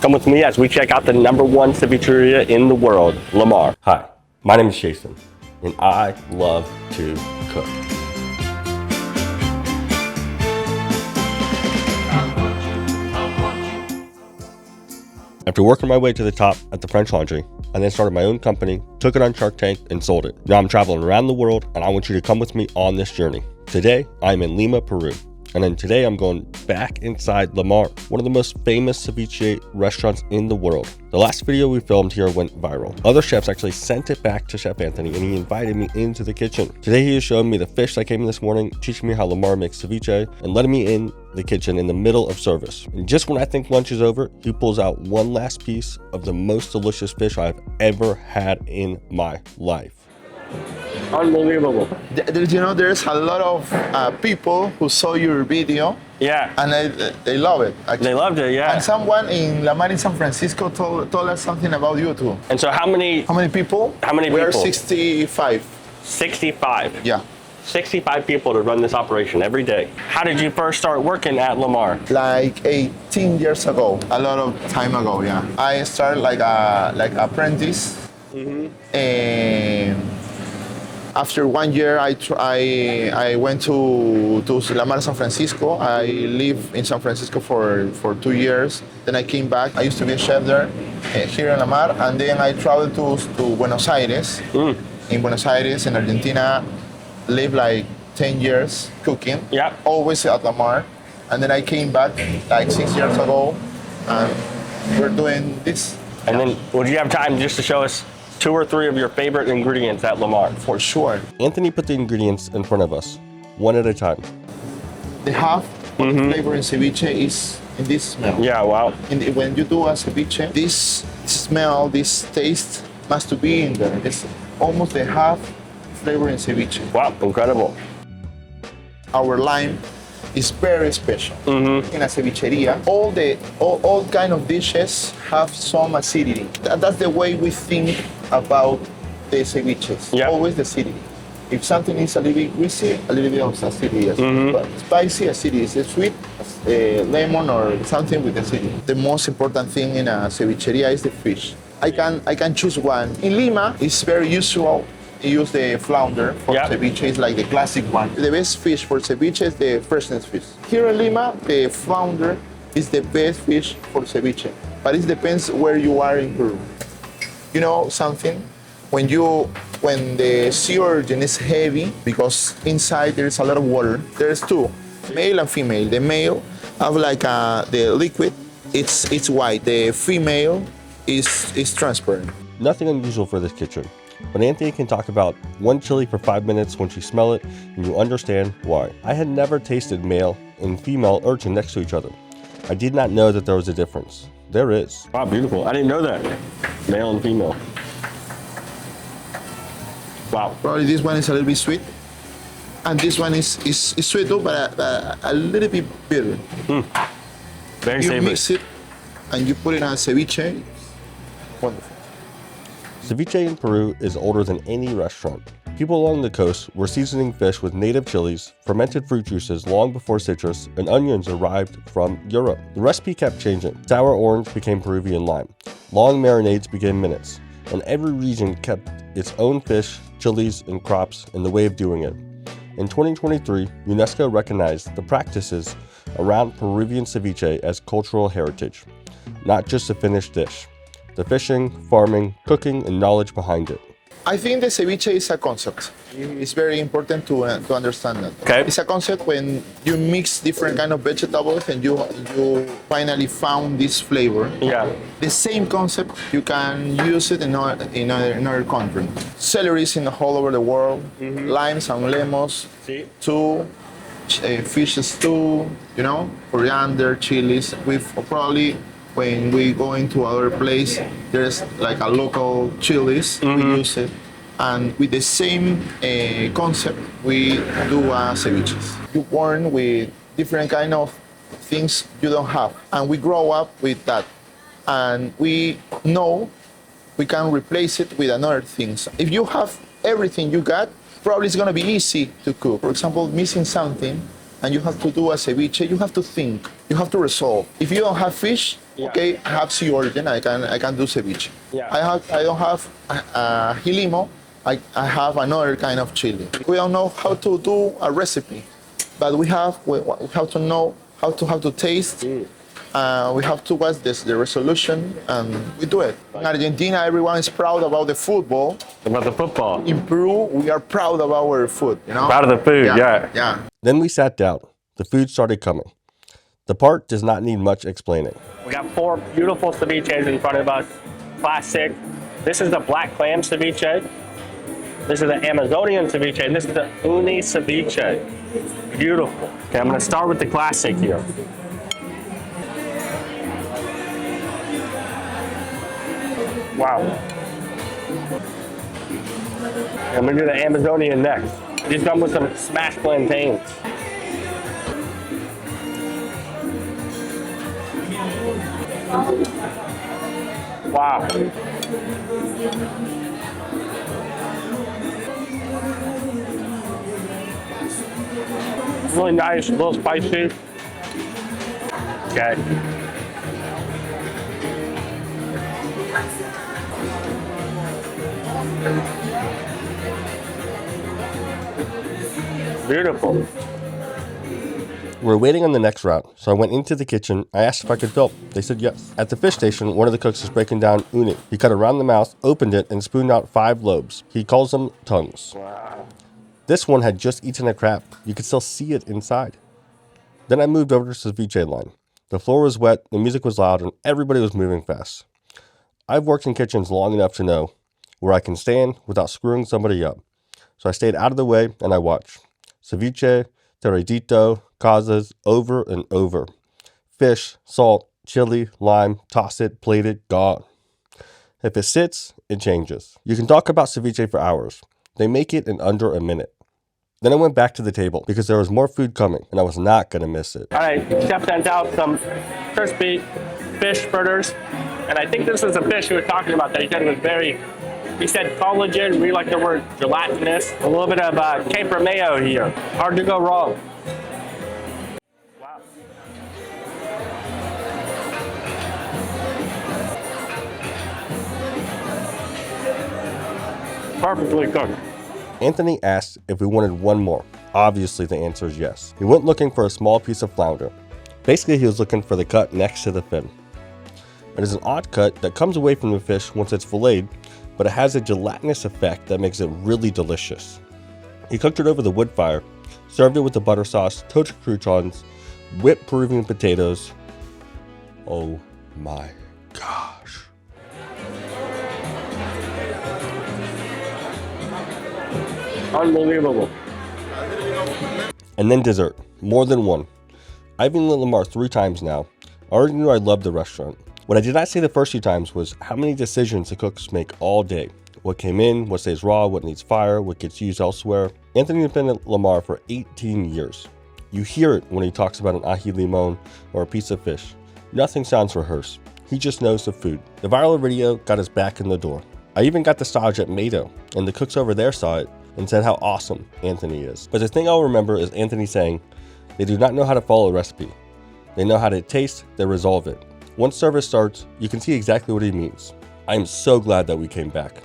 Come with me as we check out the #1 cevicheria in the world, Lamar. Hi, my name is Jason, and I love to cook. After working my way to the top at the French Laundry, I then started my own company, took it on Shark Tank, and sold it. Now I'm traveling around the world, and I want you to come with me on this journey. Today, I'm in Lima, Peru. And then today I'm going back inside Lamar, one of the most famous ceviche restaurants in the world. The last video we filmed here went viral. Other chefs actually sent it back to Chef Anthony, and he invited me into the kitchen. Today he is showing me the fish that came in this morning, teaching me how Lamar makes ceviche, and letting me in the kitchen in the middle of service. And just when I think lunch is over, he pulls out one last piece of the most delicious fish I've ever had in my life. Unbelievable. There's a lot of people who saw your video. Yeah. And they love it, actually. They loved it, yeah. And someone in La Mar in San Francisco told us something about you too. And so how many people? We are 65. 65? Yeah. 65 people to run this operation every day. How did you first start working at Lamar? Like 18 years ago, a lot of time ago, yeah. I started like apprentice. And after 1 year, I went to La Mar, San Francisco. I lived in San Francisco for 2 years. Then I came back. I used to be a chef there, here in La Mar. And then I traveled to Buenos Aires. In Buenos Aires, in Argentina, lived like 10 years cooking. Yeah. Always at La Mar. And then I came back like 6 years ago, and we're doing this. And then, would you have time just to show us 2 or 3 of your favorite ingredients at Lamar? For sure. Anthony put the ingredients in front of us, one at a time. The half of the flavor in ceviche is in this smell. Yeah, wow. When you do a ceviche, this smell, this taste must to be in there. It's almost the half flavor in ceviche. Wow, incredible. Our lime is very special. In a cevicheria, all kind of dishes have some acidity. That's the way we think about the ceviches. Yeah. Always the acidity. If something is a little bit greasy, a little bit of acidity. But spicy acidity is sweet, lemon or something with acidity. The most important thing in a cevicheria is the fish. I can choose one. In Lima, it's very usual to use the flounder for ceviche. It's like the classic one. The best fish for ceviche is the freshness fish. Here in Lima, the flounder is the best fish for ceviche. But it depends where you are in Peru. You know something? When the sea origin is heavy, because inside there is a lot of water, there's 2, male and female. The male have like the liquid, it's white. The female is transparent. Nothing unusual for this kitchen, but Anthony can talk about one chili for 5 minutes once you smell it, and you understand why. I had never tasted male and female urchin next to each other. I did not know that there was a difference. There is. Wow, beautiful. I didn't know that. Male and female. Wow. Probably this one is a little bit sweet, and this one is sweet too, but a little bit bitter. Very You savory. mix it, and you put it on ceviche. Wonderful. Ceviche in Peru is older than any restaurant. People along the coast were seasoning fish with native chilies, fermented fruit juices long before citrus, and onions arrived from Europe. The recipe kept changing. Sour orange became Peruvian lime. Long marinades became minutes. And every region kept its own fish, chilies, and crops in the way of doing it. In 2023, UNESCO recognized the practices around Peruvian ceviche as cultural heritage, not just a finished dish. The fishing, farming, cooking, and knowledge behind it. I think the ceviche is a concept. It's very important to understand that. Okay. It's a concept when you mix different kind of vegetables and you finally found this flavor. Yeah. The same concept, you can use it in other countries. Celery is in all over the world. Limes and lemons, too. Fish stew, coriander, chilies. We've probably, when we go into other place, there's like a local chilies, we use it. And with the same concept, we do ceviches. You're born with different kind of things you don't have. And we grow up with that. And we know we can replace it with another things. If you have everything you got, probably it's gonna be easy to cook. For example, missing something, and you have to do a ceviche, you have to think, you have to resolve. If you don't have fish, Yeah. Okay, I have sea origin. I can do ceviche. Yeah. I don't have limo. I have another kind of chili. We don't know how to do a recipe, but we have to know how to taste. We have to watch the resolution, and we do it. In Argentina, everyone is proud about the football. About the football. In Peru, we are proud of our food. You know, Proud of the food, yeah. Yeah. Then we sat down. The food started coming. The part does not need much explaining. We got 4 beautiful ceviches in front of us. Classic. This is the black clam ceviche. This is the Amazonian ceviche, and this is the uni ceviche. Beautiful. Okay, I'm gonna start with the classic here. Wow. I'm gonna do the Amazonian next. These come with some smashed plantains. Wow. Really nice, a little spicy. Okay. Beautiful. We're waiting on the next route, so I went into the kitchen. I asked if I could film. They said yes. At the fish station, one of the cooks was breaking down uni. He cut around the mouth, opened it, and spooned out 5 lobes. He calls them tongues. Wow. This one had just eaten a crab. You could still see it inside. Then I moved over to the ceviche line. The floor was wet, the music was loud, and everybody was moving fast. I've worked in kitchens long enough to know where I can stand without screwing somebody up. So I stayed out of the way and I watched. Ceviche, terradito, casas, over and over. Fish, salt, chili, lime, toss it, plate it, gone. If it sits, it changes. You can talk about ceviche for hours. They make it in under a minute. Then I went back to the table because there was more food coming and I was not going to miss it. All right, Chef sent out some crispy fish burgers. And I think this is a fish he was talking about that he said was he said collagen, we like the word gelatinous. A little bit of caper mayo here. Hard to go wrong. Wow. Perfectly cooked. Anthony asked if we wanted one more. Obviously the answer is yes. He went looking for a small piece of flounder. Basically he was looking for the cut next to the fin. It is an odd cut that comes away from the fish once it's filleted, but it has a gelatinous effect that makes it really delicious. He cooked it over the wood fire, served it with the butter sauce, toasted croutons, whipped Peruvian potatoes. Oh my gosh. Unbelievable. And then dessert, more than one. I've been to Lamar 3 times now. I already knew I loved the restaurant. What I did not say the first 2 times was how many decisions the cooks make all day. What came in, what stays raw, what needs fire, what gets used elsewhere. Anthony has been at Lamar for 18 years. You hear it when he talks about an ají limón or a piece of fish. Nothing sounds rehearsed. He just knows the food. The viral video got us back in the door. I even got the stage at Mado, and the cooks over there saw it and said how awesome Anthony is. But the thing I'll remember is Anthony saying, they do not know how to follow a recipe. They know how to taste, they resolve it. Once service starts, you can see exactly what he means. I am so glad that we came back.